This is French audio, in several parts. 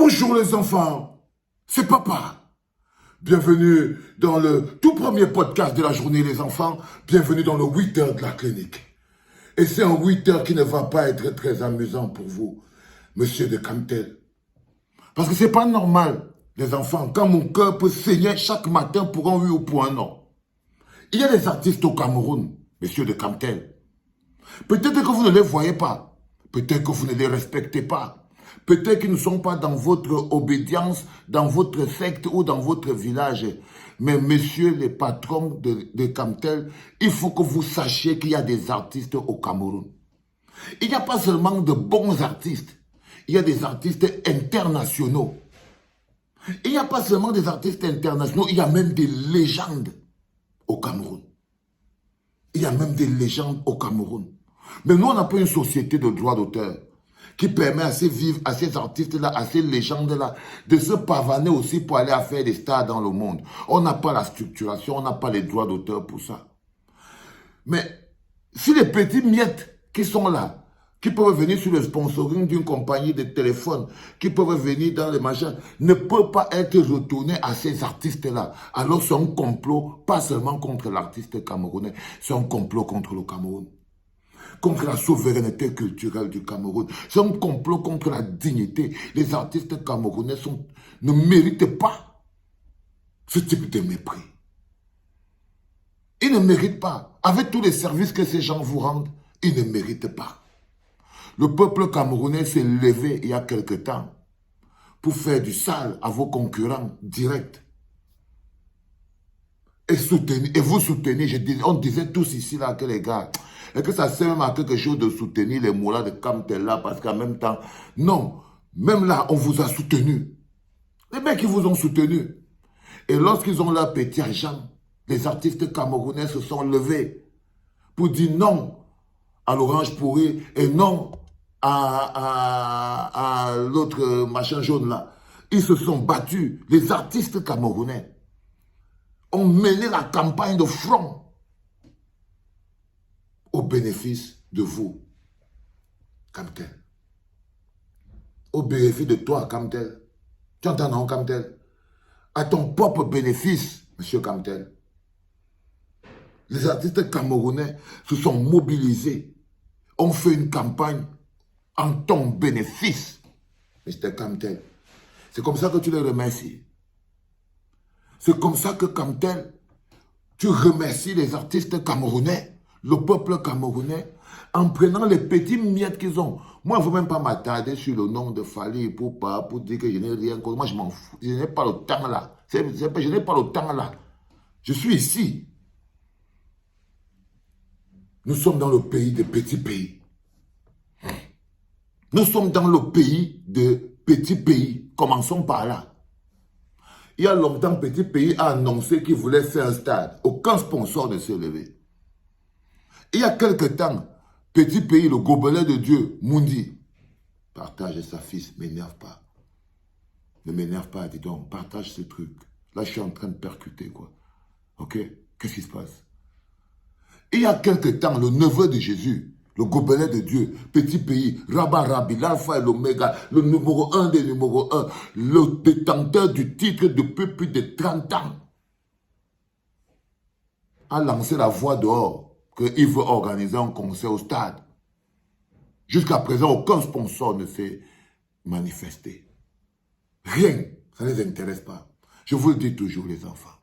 Bonjour les enfants, c'est papa. Bienvenue dans le tout premier podcast de la journée les enfants. Bienvenue dans le 8 heures de la clinique. Et c'est un 8 heures qui ne va pas être très amusant pour vous, monsieur de Camtel. Parce que c'est pas normal, les enfants, quand mon cœur peut saigner chaque matin pour un oui ou pour un non. Il y a des artistes au Cameroun, monsieur de Camtel. Peut-être que vous ne les voyez pas. Peut-être que vous ne les respectez pas. Peut-être qu'ils ne sont pas dans votre obédience, dans votre secte ou dans votre village. Mais messieurs les patrons de Camtel, il faut que vous sachiez qu'il y a des artistes au Cameroun. Il n'y a pas seulement de bons artistes. Il y a des artistes internationaux. Il n'y a pas seulement des artistes internationaux, il y a même des légendes au Cameroun. Il y a même des légendes au Cameroun. Mais nous, on n'a pas une société de droit d'auteur qui permet à ces artistes-là, à ces légendes-là, de se pavaner aussi pour aller faire des stars dans le monde. On n'a pas la structuration, on n'a pas les droits d'auteur pour ça. Mais si les petits miettes qui sont là, qui peuvent venir sur le sponsoring d'une compagnie de téléphone, qui peuvent venir dans les machins, ne peuvent pas être retournés à ces artistes-là. Alors c'est un complot, pas seulement contre l'artiste camerounais, c'est un complot contre le Cameroun. Contre la souveraineté culturelle du Cameroun. C'est un complot contre la dignité. Les artistes camerounais ne méritent pas ce type de mépris. Ils ne méritent pas. Avec tous les services que ces gens vous rendent, ils ne méritent pas. Le peuple camerounais s'est levé il y a quelque temps pour faire du sale à vos concurrents directs. Et vous soutenez, on disait tous ici là que les gars, et que ça sert même à quelque chose de soutenir les moulins de Camtel là, parce qu'en même temps, non, même là, on vous a soutenu. Les mecs qui vous ont soutenu. Et lorsqu'ils ont leur petit argent, les artistes camerounais se sont levés pour dire non à l'orange pourri et non à l'autre machin jaune là. Ils se sont battus, les artistes camerounais ont mené la campagne de front au bénéfice de vous, Camtel. Au bénéfice de toi, Camtel. Tu entends, non, Camtel? À ton propre bénéfice, monsieur Camtel. Les artistes camerounais se sont mobilisés, ont fait une campagne en ton bénéfice, monsieur Camtel. C'est comme ça que tu les remercies. C'est comme ça que Camtel, tu remercies les artistes camerounais, le peuple camerounais, en prenant les petits miettes qu'ils ont. Moi, je ne veux même pas m'attarder sur le nom de Fally pour dire que je n'ai rien contre. Moi, je m'en fous. Je n'ai pas le temps là. Je n'ai pas le temps là. Je suis ici. Nous sommes dans le pays des petits pays. Nous sommes dans le pays de petits pays. Commençons par là. Il y a longtemps, Petit Pays a annoncé qu'il voulait faire un stade. Aucun sponsor ne s'est levé. Il y a quelque temps, Petit Pays, le gobelet de Dieu, Mundi, partage sa fils, m'énerve pas. Ne m'énerve pas, dis donc, partage ce truc. Là, je suis en train de percuter, quoi. Ok? Qu'est-ce qui se passe? Il y a quelque temps, le neveu de Jésus, le gobelet de Dieu, Petit Pays, Rabba Rabbi, l'alpha et l'oméga, le numéro 1 des numéros 1, le détenteur du titre depuis plus de 30 ans, a lancé la voix dehors qu'il veut organiser un concert au stade. Jusqu'à présent, aucun sponsor ne s'est manifesté. Rien, ça ne les intéresse pas. Je vous le dis toujours, les enfants.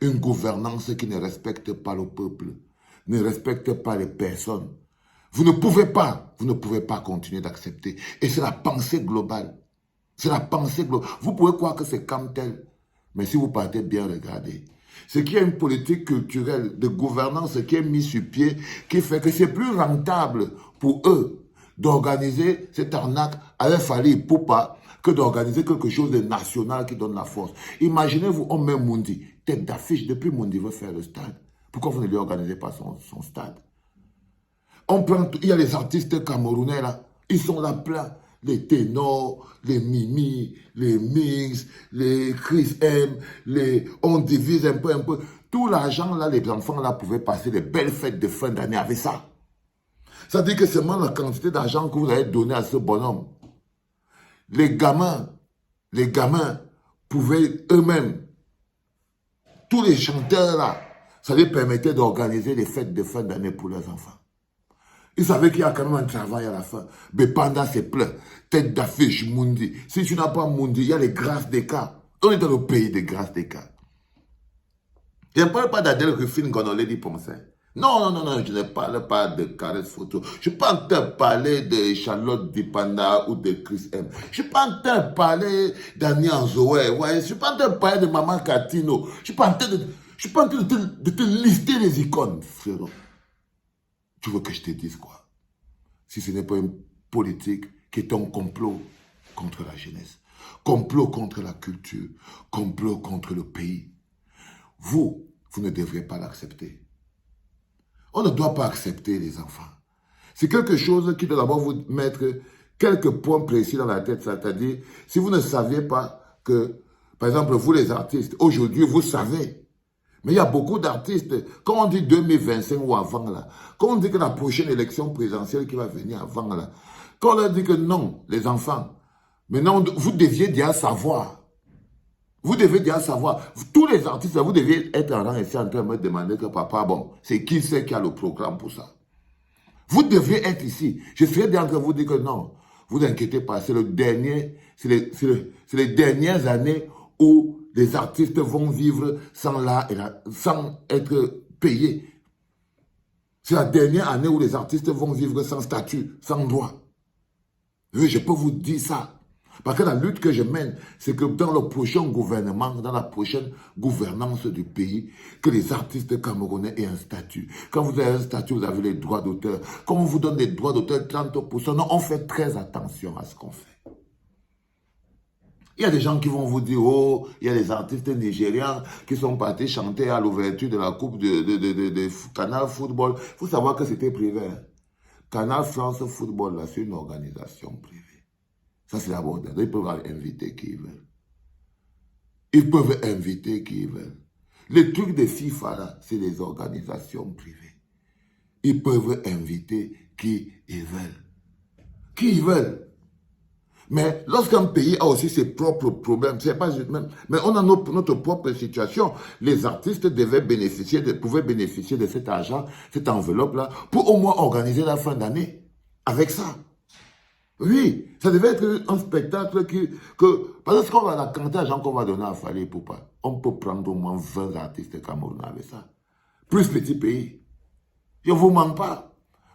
Une gouvernance qui ne respecte pas le peuple, ne respecte pas les personnes, vous ne pouvez pas continuer d'accepter. Et c'est la pensée globale. C'est la pensée globale. Vous pouvez croire que c'est comme tel. Mais si vous partez bien regarder, c'est qu'il y a une politique culturelle de gouvernance qui est mise sur pied, qui fait que c'est plus rentable pour eux d'organiser cette arnaque avec Fally Ipupa que d'organiser quelque chose de national qui donne la force. Imaginez-vous, on met Mundi, tête d'affiche, depuis Mundi veut faire le stade. Pourquoi vous ne lui organisez pas son stade? Il y a les artistes camerounais là, ils sont là plein. Les ténors, les Mimi, les Mix, les Chris M, on divise un peu. Tout l'argent là, les enfants là pouvaient passer des belles fêtes de fin d'année avec ça. Ça dit que c'est seulement la quantité d'argent que vous avez donné à ce bonhomme. Les gamins les gamins pouvaient eux-mêmes, tous les chanteurs là, ça les permettait d'organiser les fêtes de fin d'année pour leurs enfants. Ils savaient qu'il y a quand même un travail à la fin. Mais pendant c'est plein. Tête d'affiche, Mundi. Si tu n'as pas Mundi, il y a les grâces des cas. On est dans le pays des grâces des cas. Je ne parle pas d'Adèle Ruffin qu'on l'a dit pour ça. Non, je ne parle pas de caresse photo. Je ne suis pas en train de parler de Charlotte Dipanda ou de Chris M. Je ne suis pas en train de parler d'Annie Zoé. Ouais, je ne suis pas en train de parler de Maman Catino. Je ne suis pas en train de te lister les icônes, frérot. Tu veux que je te dise quoi? Si ce n'est pas une politique qui est un complot contre la jeunesse, complot contre la culture, complot contre le pays, vous ne devrez pas l'accepter. On ne doit pas accepter les enfants. C'est quelque chose qui doit d'abord vous mettre quelques points précis dans la tête. C'est-à-dire, si vous ne saviez pas que, par exemple, vous les artistes, aujourd'hui, vous savez. Mais il y a beaucoup d'artistes, quand on dit 2025 ou avant là, quand on dit que la prochaine élection présidentielle qui va venir avant là, quand on leur dit que non, les enfants, maintenant vous deviez déjà savoir. Vous devez déjà savoir. Tous les artistes, vous deviez être en train de me demander que papa, bon, c'est qui c'est qui a le programme pour ça. Vous deviez être ici. Je serais bien que vous dire que non, vous inquiétez pas, c'est les dernières années où les artistes vont vivre sans être payés. C'est la dernière année où les artistes vont vivre sans statut, sans droit. Oui, je peux vous dire ça. Parce que la lutte que je mène, c'est que dans le prochain gouvernement, dans la prochaine gouvernance du pays, que les artistes camerounais aient un statut. Quand vous avez un statut, vous avez les droits d'auteur. Quand on vous donne des droits d'auteur, 30%, non, on fait très attention à ce qu'on fait. Il y a des gens qui vont vous dire, oh, il y a des artistes nigérians qui sont partis chanter à l'ouverture de la coupe de Canal Football. Il faut savoir que c'était privé. Canal France Football, c'est une organisation privée. Ça, c'est l'abordage. Ils peuvent inviter qui ils veulent. Ils peuvent inviter qui ils veulent. Les trucs de FIFA, là, c'est des organisations privées. Ils peuvent inviter qui ils veulent. Qui ils veulent. Mais lorsqu'un pays a aussi ses propres problèmes, c'est pas juste même, mais on a notre propre situation. Les artistes pouvaient bénéficier de cet argent, cette enveloppe-là, pour au moins organiser la fin d'année avec ça. Oui, ça devait être un spectacle parce qu'on va la quantité d'argent qu'on va donner à Fally Ipupa, on peut prendre au moins 20 artistes camerounais avec ça. Plus petit pays. Je ne vous mens pas.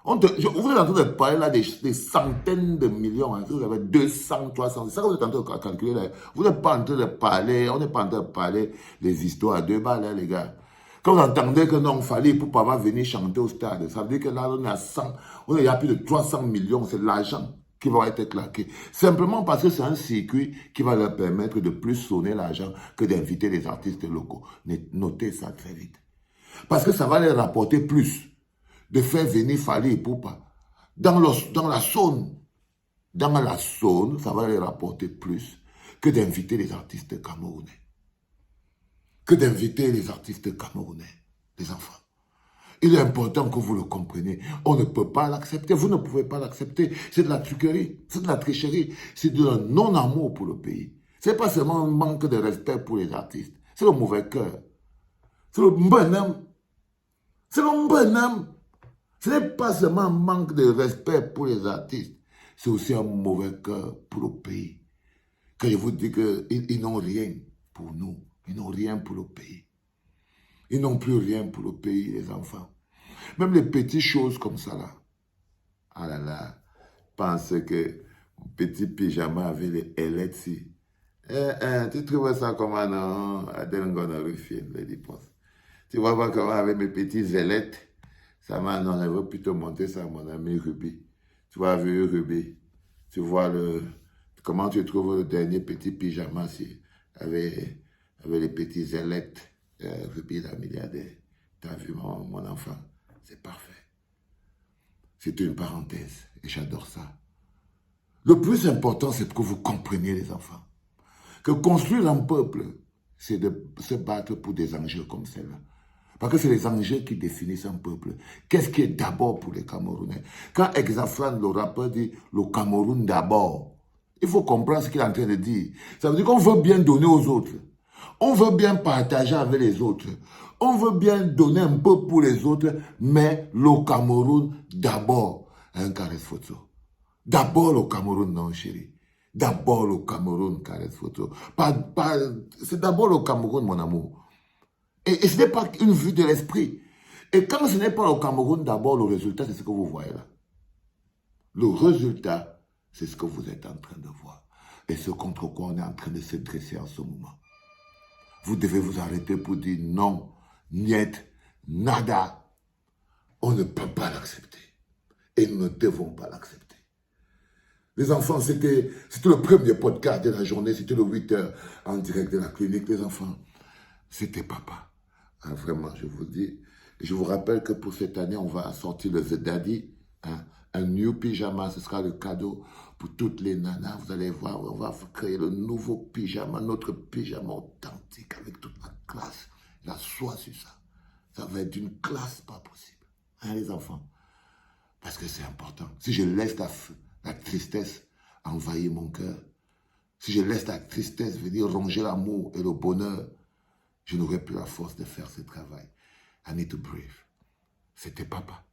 Vous êtes en train de parler là des centaines de millions. Hein, vous avez 200, 300. C'est ça que vous êtes en train de calculer là. Vous n'êtes pas en train de parler, on n'est pas en train de parler des histoires à 2 balles, hein, les gars. Quand vous entendez que non, Fally Ipupa va venir chanter au stade, ça veut dire que là, on est à 100, on est à plus de 300 millions, c'est de l'argent qui va être claqué. Simplement parce que c'est un circuit qui va leur permettre de plus sonner l'argent que d'inviter les artistes locaux. Notez ça très vite. Parce que ça va leur rapporter plus de faire venir Fally Ipupa dans la zone. Dans la zone, ça va leur rapporter plus que d'inviter les artistes camerounais. Que d'inviter les artistes camerounais, les enfants. Il est important que vous le compreniez. On ne peut pas l'accepter. Vous ne pouvez pas l'accepter. C'est de la truquerie. C'est de la tricherie. C'est de un non-amour pour le pays. Ce n'est pas seulement un manque de respect pour les artistes. C'est le mauvais cœur. C'est le bonhomme. C'est le bonhomme. Ce n'est pas seulement un manque de respect pour les artistes. C'est aussi un mauvais cœur pour le pays. Quand je vous dis qu'ils n'ont rien pour nous. Ils n'ont rien pour le pays. Ils n'ont plus rien pour le pays, les enfants. Même les petites choses comme ça, là. Ah là là, pense que mon petit pyjama avec les LHC. Tu trouves ça comment, non? Tu vois pas comment avec mes petits ailettes, ça m'a, non, je veux plutôt monter ça à mon ami Ruby. Tu vois, vu Ruby, tu vois comment tu trouves le dernier petit pyjama avec les petits ailettes. Ruby, la milliardaire. Tu as vu mon enfant? C'est parfait. C'est une parenthèse et j'adore ça. Le plus important, c'est que vous compreniez les enfants. Que construire un peuple, c'est de se battre pour des enjeux comme celle-là. Parce que c'est les enjeux qui définissent un peuple. Qu'est-ce qui est d'abord pour les Camerounais? Quand Exafran, le rappeur, dit « le Cameroun d'abord », Il faut comprendre ce qu'il est en train de dire. Ça veut dire qu'on veut bien donner aux autres. On veut bien partager avec les autres. On veut bien donner un peu pour les autres, mais le Cameroun, d'abord, un caresse photo. D'abord le Cameroun, non chérie. D'abord le Cameroun, caresse photo. C'est d'abord le Cameroun, mon amour. Et ce n'est pas une vue de l'esprit. Et quand ce n'est pas le Cameroun, d'abord, le résultat, c'est ce que vous voyez là. Le résultat, c'est ce que vous êtes en train de voir. Et ce contre quoi on est en train de se dresser en ce moment. Vous devez vous arrêter pour dire non, niet, nada. On ne peut pas l'accepter. Et nous ne devons pas l'accepter. Les enfants, c'était le premier podcast de la journée. C'était le 8h en direct de la clinique. Les enfants, c'était papa. Ah, vraiment, je vous dis. Et je vous rappelle que pour cette année, on va sortir le The Daddy. Hein, un new pyjama, ce sera le cadeau pour toutes les nanas. Vous allez voir, on va créer le nouveau pyjama, notre pyjama authentique avec toute la classe, la soie sur ça. Ça va être d'une classe pas possible. Hein, les enfants? Parce que c'est important. Si je laisse la tristesse envahir mon cœur, si je laisse la tristesse venir ronger l'amour et le bonheur, je n'aurai plus la force de faire ce travail. I need to breathe. C'était papa.